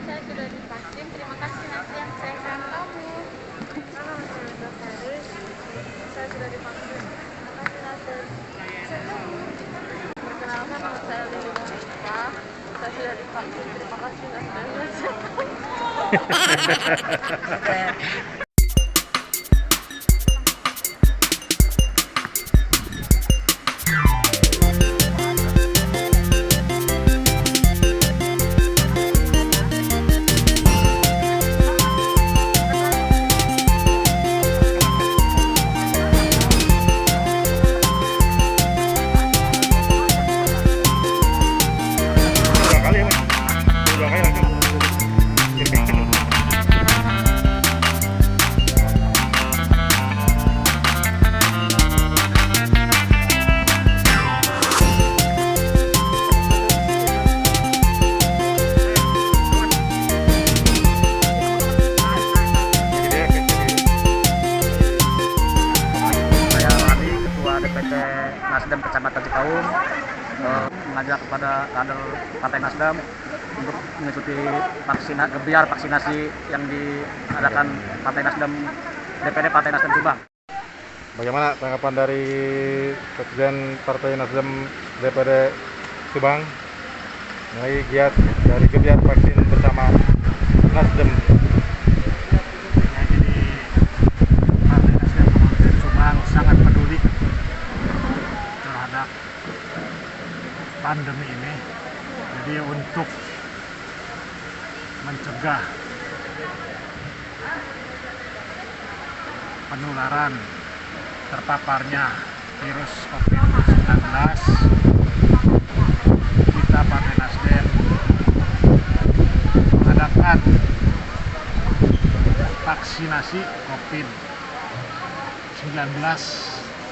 Saya sudah divaksin. Terima kasih nanti yang sehat kamu. Halo, saya Dr. Haris. Saya sudah divaksin. Terima kasih nanti. Perkenalkan nama saya Lili Monica. Saya sudah divaksin. Terima kasih nanti. Dua kali ya, Mas? Dua kali langsung. Saya Rani, Ketua DPC Nasdem Kecamatan Cikaung, mengajak kepada kader Partai Nasdem untuk mengikuti gebiar vaksinasi yang diadakan Partai Nasdem DPD Partai Nasdem Subang. Bagaimana tanggapan dari Sekjen Partai Nasdem DPD Subang mengenai giat dari gebiar vaksin bersama Nasdem? Jadi Partai Nasdem Subang sangat peduli terhadap pandemi ini. Jadi untuk mencegah penularan terpaparnya virus COVID-19, kita Partai Nasdem mengadakan vaksinasi COVID-19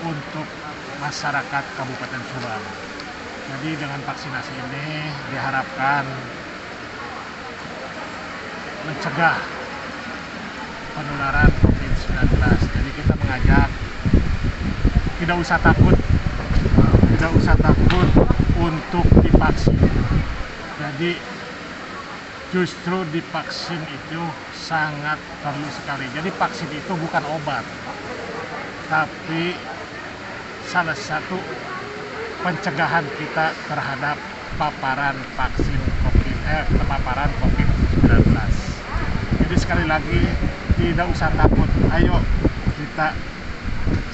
untuk masyarakat Kabupaten Subang. Jadi dengan vaksinasi ini diharapkan mencegah penularan COVID-19. Jadi kita mengajak tidak usah takut untuk divaksin. Jadi justru divaksin itu sangat perlu sekali. Jadi vaksin itu bukan obat, tapi salah satu pencegahan kita terhadap paparan COVID-19. Jadi sekali lagi tidak usah takut. Ayo kita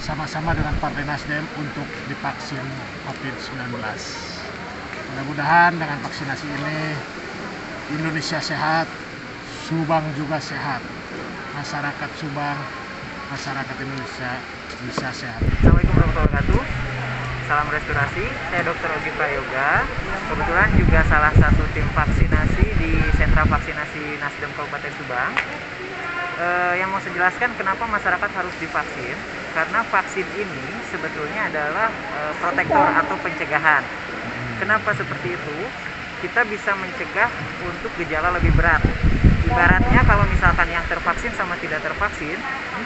sama-sama dengan Partai Nasdem untuk divaksin COVID-19. Mudah-mudahan dengan vaksinasi ini Indonesia sehat, Subang juga sehat. Masyarakat Subang, masyarakat Indonesia bisa sehat. Assalamualaikum warahmatullahi wabarakatuh. Salam restorasi. Saya Dr. Ogi Prayoga. Kebetulan juga salah satu tim vaksinasi di sentra vaksinasi Nasdem Kabupaten Subang. Yang mau saya jelaskan kenapa masyarakat harus divaksin, karena vaksin ini sebetulnya adalah protektor atau pencegahan. Kenapa seperti itu? Kita bisa mencegah untuk gejala lebih berat. Ibaratnya kalau misalkan yang tervaksin sama tidak tervaksin,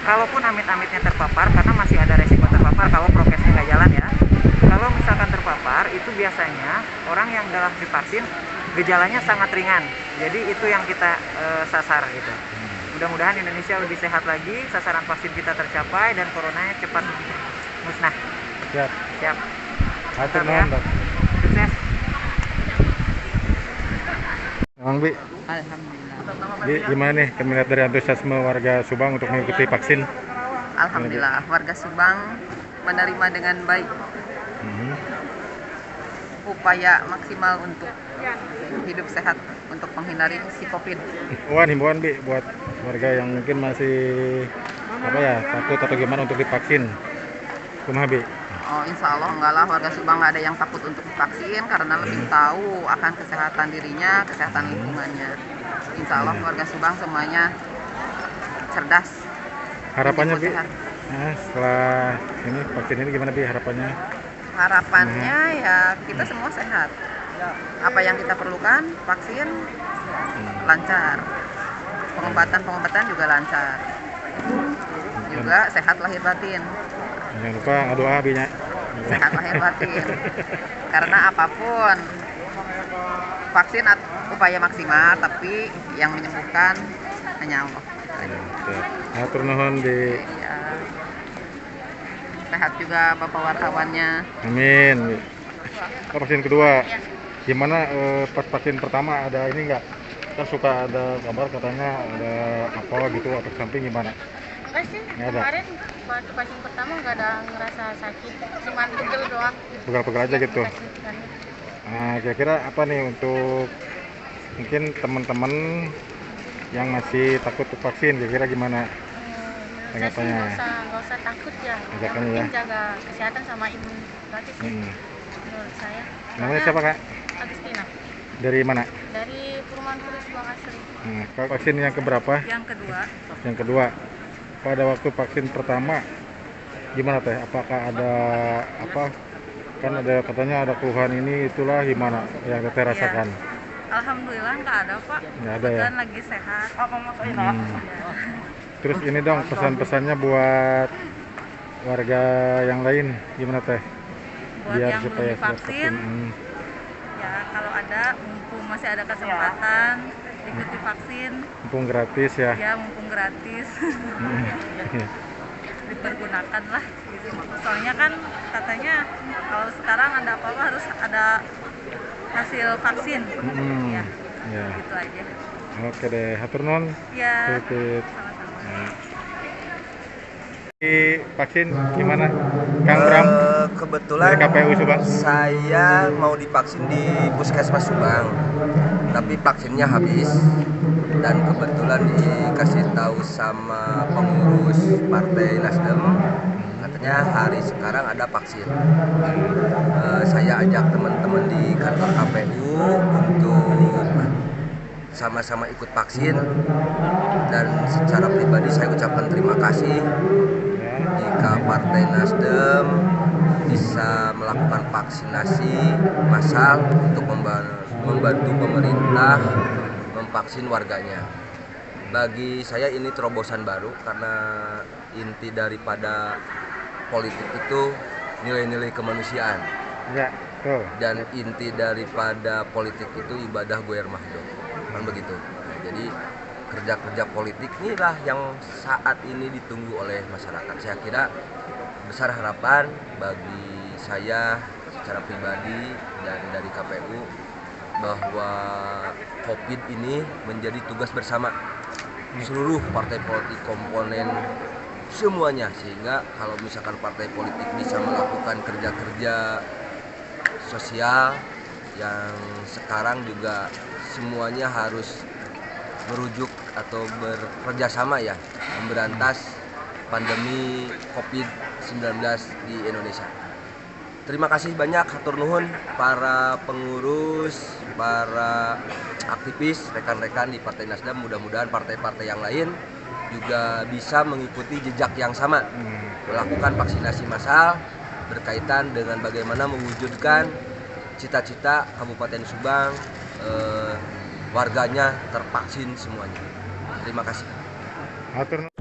kalaupun amit-amitnya terpapar, karena masih ada resiko terpapar kalau prokesnya nggak jalan ya. Kalau misalkan terpapar, itu biasanya orang yang telah divaksin gejalanya sangat ringan. Jadi itu yang kita sasar gitu. Mudah-mudahan Indonesia lebih sehat lagi, sasaran vaksin kita tercapai dan coronanya cepat musnah. Siap. Siap. Hatur ya. nuhun, Dok. Sukses. Emang Bi, Alhamdulillah. gimana nih keminat dari antusiasme warga Subang untuk mengikuti vaksin? Alhamdulillah warga Subang menerima dengan baik upaya maksimal untuk hidup sehat untuk menghindari si COVID. Himbauan Bi buat warga yang mungkin masih takut atau gimana untuk divaksin. Kumaha Bi? Oh, insya Allah enggak lah, warga Subang nggak ada yang takut untuk divaksin karena lebih tahu akan kesehatan dirinya, kesehatan lingkungannya. Insya Allah warga Subang semuanya cerdas. Harapannya Bi, sehat. nah, setelah ini vaksin ini gimana Bi harapannya? Harapannya ya kita semua sehat. Apa yang kita perlukan, vaksin lancar, pengobatan juga lancar, juga sehat lahir batin. Jangan lupa ngadu Bi nya. Sehat lahir batin. Karena apapun vaksin upaya maksimal, tapi yang menyembuhkan hanya Allah. Hatur nuhun di Ya. Sehat juga Bapak wartawannya. amin. Vaksin kedua gimana, pas vaksin pertama ada ini enggak? Kan suka ada kabar katanya ada apa gitu efek samping gimana? Enggak sih, Nggak ada. kemarin waktu vaksin pertama nggak ada ngerasa sakit, cuman pegel doang. Pegal-pegal aja gitu. Vaksin terakhir. Nah, kira-kira apa nih untuk mungkin teman-teman yang masih takut untuk vaksin, kira-kira gimana? Saya sih Tanggapannya? nggak usah takut ya. Yang Ajakan penting ya. jaga kesehatan sama imun gratis sih, Hmm. menurut saya. Namanya siapa Kak? Agustina Dari mana? dari Perumahan Turis Bang Asri. Nah, Kak, vaksin yang keberapa? Yang kedua, Yang kedua. Pada waktu vaksin pertama gimana teh? Apakah ada apa? Kan ada katanya ada keluhan ini itulah, gimana yang teteh rasakan? alhamdulillah nggak ada Pak. Nggak ada ya? Lagi sehat. Terus ini dong pesan-pesannya buat warga yang lain gimana teh? Buat yang belum siap divaksin, ya kalau ada, mumpung masih ada kesempatan, ikuti vaksin. mumpung gratis ya. Ya mumpung gratis, dipergunakan lah. Soalnya kan katanya kalau sekarang ada apa-apa harus ada hasil vaksin. Ya, Ya. gitu aja. Oke deh, hatur nuhun. Ya, Titip. sama-sama. Di vaksin gimana? Kang Bram Kebetulan dari KPU Subang. saya mau divaksin di Puskesmas Subang, tapi vaksinnya habis. Dan kebetulan dikasih tahu sama pengurus Partai Nasdem, katanya hari sekarang ada vaksin. Saya ajak teman-teman di kantor KPU untuk sama-sama ikut vaksin, dan secara pribadi saya ucapkan terima kasih jika Partai Nasdem bisa melakukan vaksinasi massal untuk membantu pemerintah memvaksin warganya. Bagi saya ini terobosan baru, karena inti daripada politik itu nilai-nilai kemanusiaan, Ya, tuh. dan inti daripada politik itu ibadah goer mahdoh, kan begitu. Nah, jadi kerja-kerja politik inilah yang saat ini ditunggu oleh masyarakat. Saya kira besar harapan bagi saya secara pribadi dan dari KPU bahwa COVID ini menjadi tugas bersama seluruh partai politik, komponen semuanya, sehingga kalau misalkan partai politik bisa melakukan kerja-kerja sosial yang sekarang juga semuanya harus merujuk atau bekerja sama ya, memberantas pandemi COVID-19 di Indonesia. Terima kasih banyak, hatur nuhun para pengurus, para aktivis, rekan-rekan di Partai Nasdem. Mudah-mudahan partai-partai yang lain juga bisa mengikuti jejak yang sama, melakukan vaksinasi massal berkaitan dengan bagaimana mewujudkan cita-cita Kabupaten Subang, warganya tervaksin semuanya. Terima kasih. Hatur